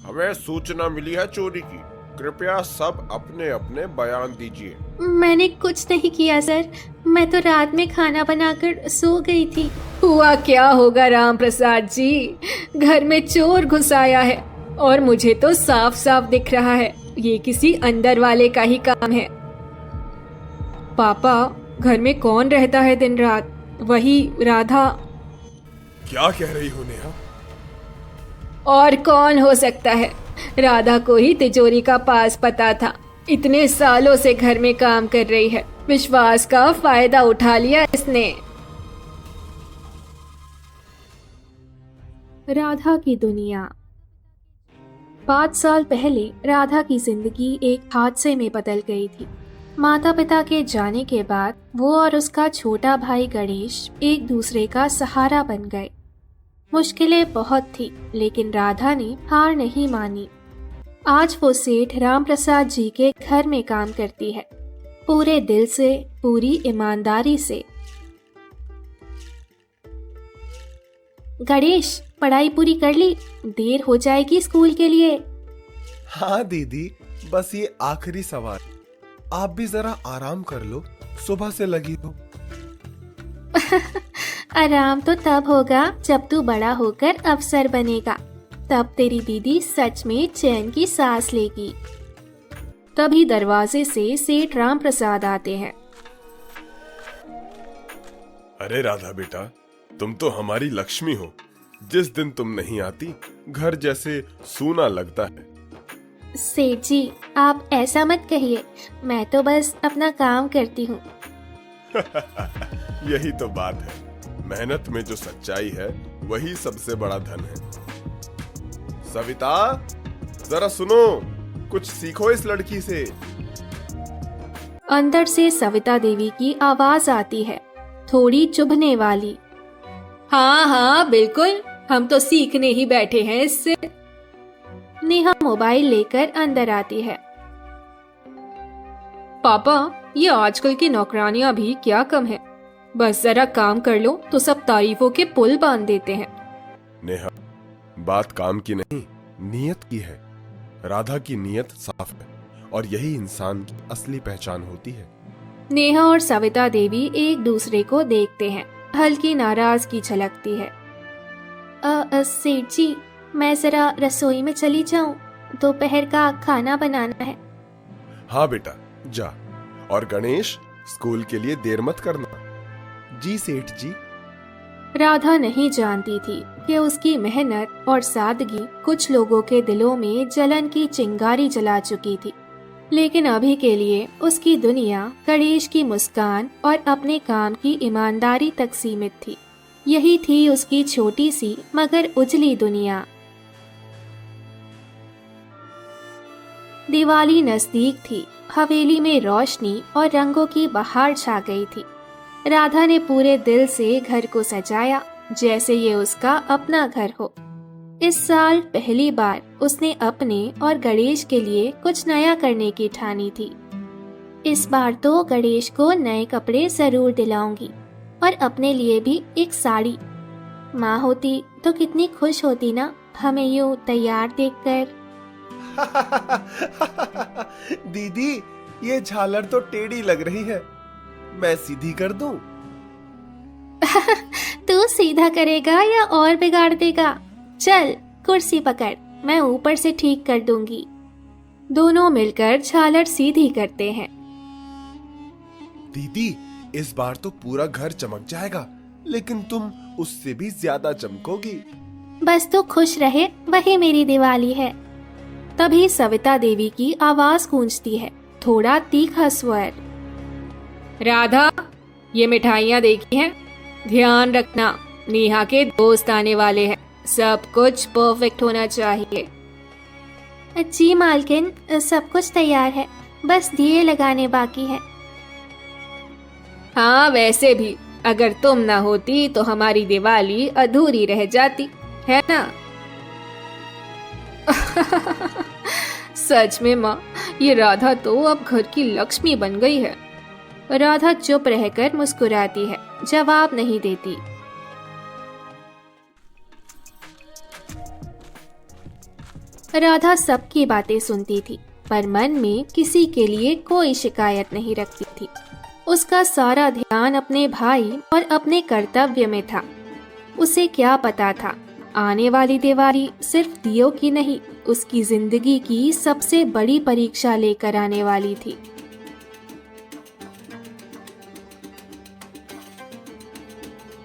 हमें सूचना मिली है चोरी की। कृपया सब अपने अपने बयान दीजिए। मैंने कुछ नहीं किया सर। मैं तो रात में खाना बनाकर सो गई थी। हुआ क्या होगा राम प्रसाद जी, घर में चोर घुस आया है और मुझे तो साफ साफ दिख रहा है ये किसी अंदर वाले का ही काम है। पापा, घर में कौन रहता है दिन रात? वही राधा। क्या कह रही हो नेहा? और कौन हो सकता है? राधा को ही तिजोरी का पास पता था। इतने सालों से घर में काम कर रही है, विश्वास का फायदा उठा लिया इसने। राधा की दुनिया। 5 साल पहले राधा की जिंदगी एक हादसे में बदल गई थी। माता पिता के जाने के बाद वो और उसका छोटा भाई गणेश एक दूसरे का सहारा बन गए। मुश्किलें बहुत थी, लेकिन राधा ने हार नहीं मानी। आज वो सेठ राम प्रसाद जी के घर में काम करती है, पूरे दिल से, पूरी ईमानदारी से। गणेश, पढ़ाई पूरी कर ली? देर हो जाएगी स्कूल के लिए। हाँ दीदी, बस ये आखिरी सवाल। आप भी जरा आराम कर लो, सुबह से लगी हो। आराम तो तब होगा जब तू बड़ा होकर अफसर बनेगा। तब तेरी दीदी सच में चैन की सांस लेगी। तभी दरवाजे से सेठ राम प्रसाद आते हैं। अरे राधा बेटा, तुम तो हमारी लक्ष्मी हो। जिस दिन तुम नहीं आती, घर जैसे सूना लगता है। सेठ जी, आप ऐसा मत कहिए। मैं तो बस अपना काम करती हूँ। यही तो बात है। मेहनत में जो सच्चाई है वही सबसे बड़ा धन है। सविता, जरा सुनो, कुछ सीखो इस लड़की से। अंदर से सविता देवी की आवाज आती है, थोड़ी चुभने वाली। हाँ हाँ बिल्कुल, हम तो सीखने ही बैठे हैं इससे। नेहा मोबाइल लेकर अंदर आती है। पापा, ये आजकल की नौकरानियां भी क्या कम है। बस जरा काम कर लो तो सब तारीफों के पुल बांध देते हैं। नेहा, बात काम की नहीं, नीयत की है। राधा की नीयत साफ है और यही इंसान की असली पहचान होती है। नेहा और सविता देवी एक दूसरे को देखते हैं। हल्की नाराजगी झलकती है। सेठ जी, मैं जरा रसोई में चली जाऊं? दोपहर का खाना बनाना है। हाँ बेटा, जा। और गणेश, स्कूल के लिए देर मत करना। जी सेठ जी। राधा नहीं जानती थी कि उसकी मेहनत और सादगी कुछ लोगों के दिलों में जलन की चिंगारी जला चुकी थी। लेकिन अभी के लिए उसकी दुनिया गणेश की मुस्कान और अपने काम की ईमानदारी तक सीमित थी। यही थी उसकी छोटी सी मगर उजली दुनिया। दिवाली नजदीक थी। हवेली में रोशनी और रंगों की बहार छा गई थी। राधा ने पूरे दिल से घर को सजाया, जैसे ये उसका अपना घर हो। इस साल पहली बार उसने अपने और गणेश के लिए कुछ नया करने की ठानी थी। इस बार तो गणेश को नए कपड़े जरूर दिलाऊंगी और अपने लिए भी एक साड़ी। माँ होती तो कितनी खुश होती ना हमें यूं तैयार देखकर। दीदी, ये झालर तो टेढ़ी लग रही है, मैं सीधी कर दूं? तू सीधा करेगा या और बिगाड़ देगा? चल, कुर्सी पकड़, मैं ऊपर से ठीक कर दूंगी। दोनों मिलकर झालर सीधी करते हैं। दीदी, इस बार तो पूरा घर चमक जाएगा, लेकिन तुम उससे भी ज्यादा चमकोगी। बस तू खुश रहे, वही मेरी दिवाली है। तभी सविता देवी की आवाज गूंजती है, थोड़ा तीखा स्वर। राधा, ये मिठाइयाँ देखी हैं? ध्यान रखना, नेहा के दोस्त आने वाले हैं। सब कुछ परफेक्ट होना चाहिए। जी मालकिन, सब कुछ तैयार है, बस दिए लगाने बाकी है। हाँ, वैसे भी अगर तुम ना होती तो हमारी दिवाली अधूरी रह जाती, है ना? सच में माँ, ये राधा तो अब घर की लक्ष्मी बन गई है। राधा चुप रहकर मुस्कुराती है, जवाब नहीं देती। राधा सबकी बातें सुनती थी, पर मन में किसी के लिए कोई शिकायत नहीं रखती थी। उसका सारा ध्यान अपने भाई और अपने कर्तव्य में था। उसे क्या पता था, आने वाली दिवाली सिर्फ दियों की नहीं, उसकी जिंदगी की सबसे बड़ी परीक्षा लेकर आने वाली थी।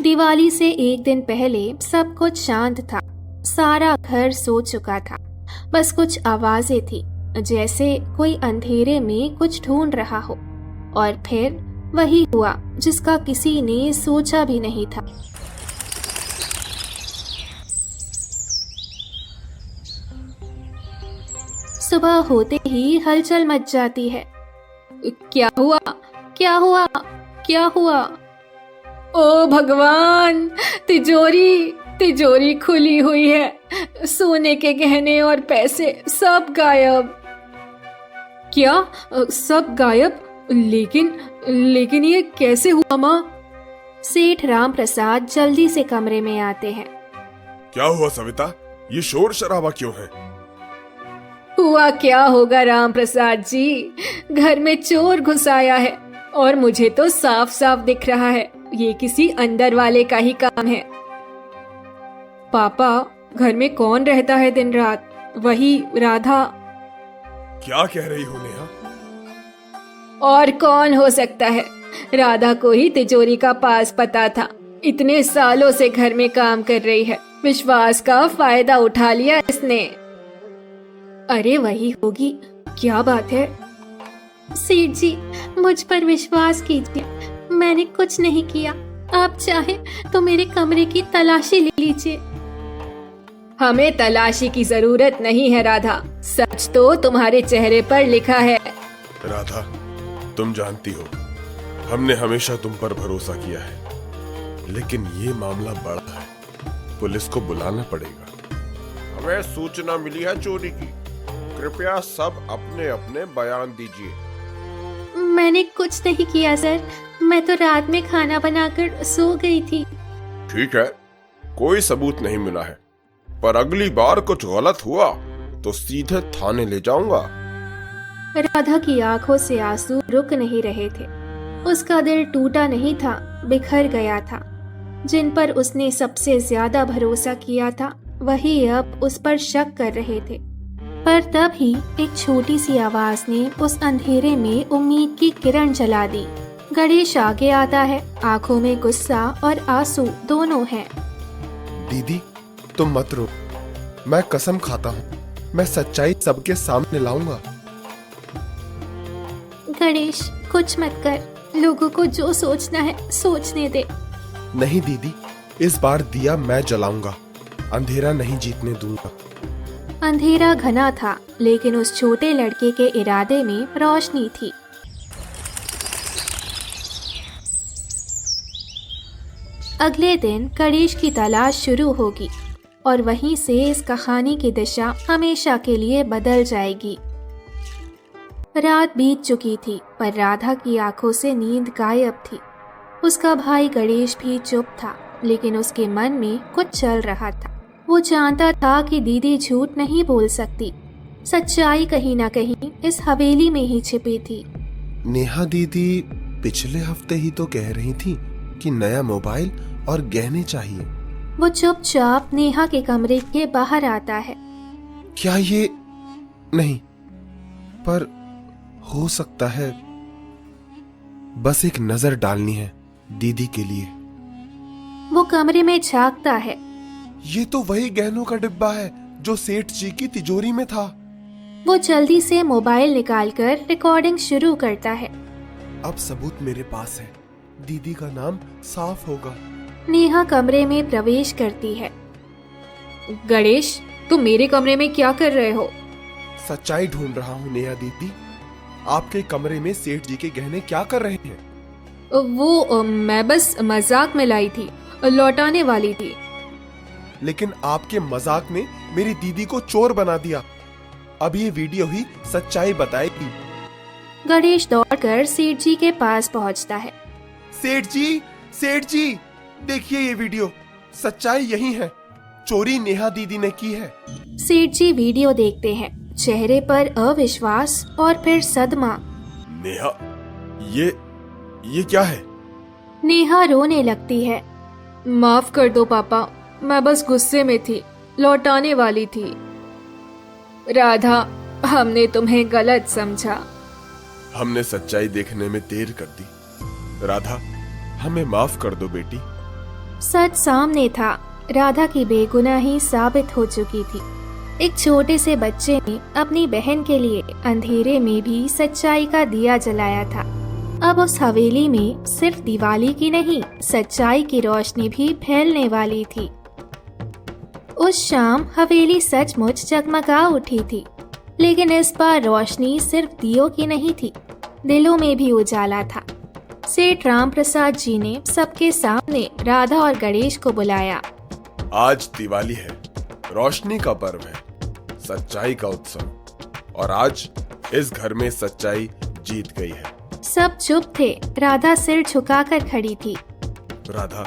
दिवाली से एक दिन पहले सब कुछ शांत था। सारा घर सो चुका था। बस कुछ आवाजें थी, जैसे कोई अंधेरे में कुछ ढूंढ रहा हो। और फिर वही हुआ जिसका किसी ने सोचा भी नहीं था। सुबह होते ही हलचल मच जाती है। क्या हुआ? क्या हुआ? क्या हुआ? ओ भगवान, तिजोरी खुली हुई है। सोने के गहने और पैसे सब गायब। क्या? सब गायब? लेकिन ये कैसे हुआ माँ? सेठ राम प्रसाद जल्दी से कमरे में आते हैं। क्या हुआ सविता? ये शोर शराबा क्यों है? हुआ क्या होगा राम प्रसाद जी, घर में चोर घुस आया है और मुझे तो साफ साफ दिख रहा है ये किसी अंदर वाले का ही काम है। पापा, घर में कौन रहता है दिन रात? वही राधा। क्या कह रही हो नेहा? और कौन हो सकता है? राधा को ही तिजोरी का पास पता था। इतने सालों से घर में काम कर रही है, विश्वास का फायदा उठा लिया इसने। अरे वही होगी। क्या बात है? सेठ जी, मुझ पर विश्वास कीजिए, मैंने कुछ नहीं किया। आप चाहे तो मेरे कमरे की तलाशी ले लीजिए। हमें तलाशी की जरूरत नहीं है राधा, सच तो तुम्हारे चेहरे पर लिखा है। राधा, तुम जानती हो हमने हमेशा तुम पर भरोसा किया है, लेकिन ये मामला बड़ा है, पुलिस को बुलाना पड़ेगा। हमें सूचना मिली है चोरी की। कृपया सब अपने अपने बयान दीजिए। मैंने कुछ नहीं किया सर, मैं तो रात में खाना बनाकर सो गई थी। ठीक है, कोई सबूत नहीं मिला है, पर अगली बार कुछ गलत हुआ तो सीधे थाने ले जाऊंगा। राधा की आंखों से आंसू रुक नहीं रहे थे। उसका दिल टूटा नहीं था, बिखर गया था। जिन पर उसने सबसे ज्यादा भरोसा किया था, वही अब उस पर शक कर रहे थे। पर तभी एक छोटी सी आवाज ने उस अंधेरे में उम्मीद की किरण जला दी। गणेश आगे आता है, आंखों में गुस्सा और आंसू दोनों हैं। दीदी, तुम मत रो, मैं कसम खाता हूँ, मैं सच्चाई सबके सामने लाऊंगा। गणेश, कुछ मत कर, लोगों को जो सोचना है सोचने दे। नहीं दीदी, इस बार दिया मैं जलाऊंगा, अंधेरा नहीं जीतने दूंगा। अंधेरा घना था, लेकिन उस छोटे लड़के के इरादे में रोशनी थी। अगले दिन गणेश की तलाश शुरू होगी और वहीं से इस कहानी की दिशा हमेशा के लिए बदल जाएगी। रात बीत चुकी थी, पर राधा की आंखों से नींद गायब थी। उसका भाई गणेश भी चुप था, लेकिन उसके मन में कुछ चल रहा था। वो जानता था कि दीदी झूठ नहीं बोल सकती, सच्चाई कहीं ना कहीं इस हवेली में ही छिपी थी। नेहा दीदी पिछले हफ्ते ही तो कह रही थी कि नया मोबाइल और गहने चाहिए। वो चुपचाप नेहा के कमरे के बाहर आता है। क्या ये नहीं, पर हो सकता है, बस एक नजर डालनी है दीदी के लिए। वो कमरे में झांकता है। ये तो वही गहनों का डिब्बा है जो सेठ जी की तिजोरी में था। वो जल्दी से मोबाइल निकालकर रिकॉर्डिंग शुरू करता है। अब सबूत मेरे पास है, दीदी का नाम साफ होगा। नेहा कमरे में प्रवेश करती है। गणेश, तुम मेरे कमरे में क्या कर रहे हो? सच्चाई ढूंढ रहा हूँ नेहा दीदी। आपके कमरे में सेठ जी के गहने क्या कर रहे हैं? वो मैं बस मजाक में लाई थी, लौटाने वाली थी। लेकिन आपके मजाक ने मेरी दीदी को चोर बना दिया। अब ये वीडियो ही सच्चाई बताएगी। गणेश दौड़कर सेठ जी के पास पहुंचता है। सेठ जी, देखिए ये वीडियो, सच्चाई यही है। चोरी नेहा दीदी ने की है। सेठ जी वीडियो देखते हैं, चेहरे पर अविश्वास और फिर सदमा। नेहा, ये क्या है? नेहा रोने लगती है। माफ कर दो पापा, मैं बस गुस्से में थी, लौटाने वाली थी। राधा, हमने तुम्हें गलत समझा। हमने सच्चाई देखने में देर कर दी। राधा, हमें माफ कर दो बेटी। सच सामने था। राधा की बेगुनाही साबित हो चुकी थी। एक छोटे से बच्चे ने अपनी बहन के लिए अंधेरे में भी सच्चाई का दिया जलाया था। अब उस हवेली में सिर्फ दिवाली की नहीं, सच्चाई की रोशनी भी फैलने वाली थी। उस शाम हवेली सचमुच जगमगा उठी थी, लेकिन इस बार रोशनी सिर्फ दियों की नहीं थी, दिलों में भी उजाला था। सेठ राम प्रसाद जी ने सबके सामने राधा और गणेश को बुलाया। आज दिवाली है, रोशनी का पर्व है, सच्चाई का उत्सव, और आज इस घर में सच्चाई जीत गई है। सब चुप थे। राधा सिर झुकाकर खड़ी थी। राधा,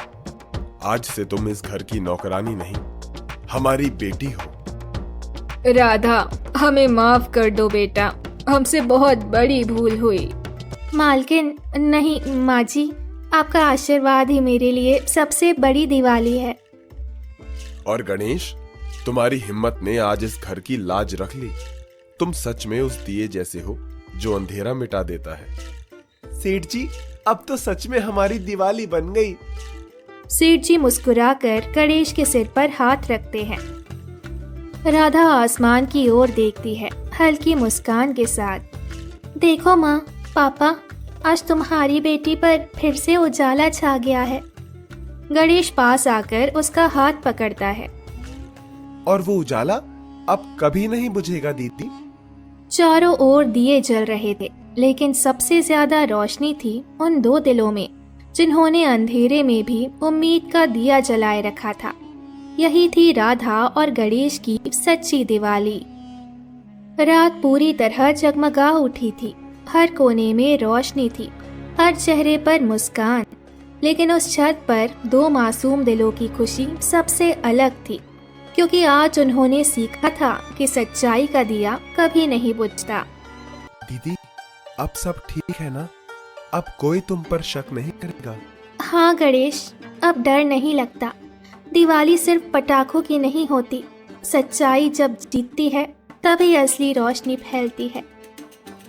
आज से तुम इस घर की नौकरानी नहीं, हमारी बेटी हो। राधा, हमें माफ कर दो बेटा, हमसे बहुत बड़ी भूल हुई। मालकिन, नहीं माँ जी, आपका आशीर्वाद ही मेरे लिए सबसे बड़ी दिवाली है। और गणेश, तुम्हारी हिम्मत ने आज इस घर की लाज रख ली। तुम सच में उस दिए जैसे हो जो अंधेरा मिटा देता है। सेठ जी, अब तो सच में हमारी दिवाली बन गई। सेठ जी मुस्कुराकर गणेश के सिर पर हाथ रखते हैं। राधा आसमान की ओर देखती है, हल्की मुस्कान के साथ। देखो माँ, पापा, आज तुम्हारी बेटी पर फिर से उजाला छा गया है। गणेश पास आकर उसका हाथ पकड़ता है। और वो उजाला अब कभी नहीं बुझेगा दीदी। चारों ओर दिए जल रहे थे, लेकिन सबसे ज्यादा रोशनी थी उन दो दिलों में जिन्होंने अंधेरे में भी उम्मीद का दिया जलाए रखा था। यही थी राधा और गणेश की सच्ची दिवाली। रात पूरी तरह जगमगा उठी थी। हर कोने में रोशनी थी, हर चेहरे पर मुस्कान। लेकिन उस छत पर दो मासूम दिलों की खुशी सबसे अलग थी, क्योंकि आज उन्होंने सीखा था कि सच्चाई का दिया कभी नहीं बुझता। दीदी, अब सब ठीक है ना? अब कोई तुम पर शक नहीं करेगा? हाँ गणेश, अब डर नहीं लगता। दिवाली सिर्फ पटाखों की नहीं होती, सच्चाई जब जीतती है तभी असली रोशनी फैलती है।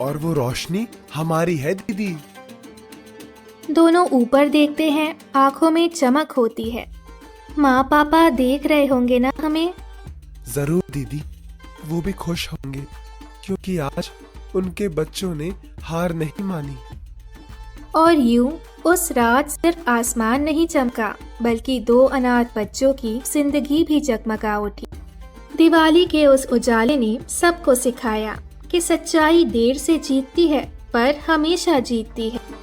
और वो रोशनी हमारी है दीदी। दोनों ऊपर देखते हैं, आंखों में चमक होती है। माँ पापा देख रहे होंगे ना हमें? जरूर दीदी, वो भी खुश होंगे, क्योंकि आज उनके बच्चों ने हार नहीं मानी। और यूं उस रात सिर्फ आसमान नहीं चमका, बल्कि दो अनाथ बच्चों की जिंदगी भी जगमगा उठी। दिवाली के उस उजाले ने सबको सिखाया कि सच्चाई देर से जीतती है, पर हमेशा जीतती है।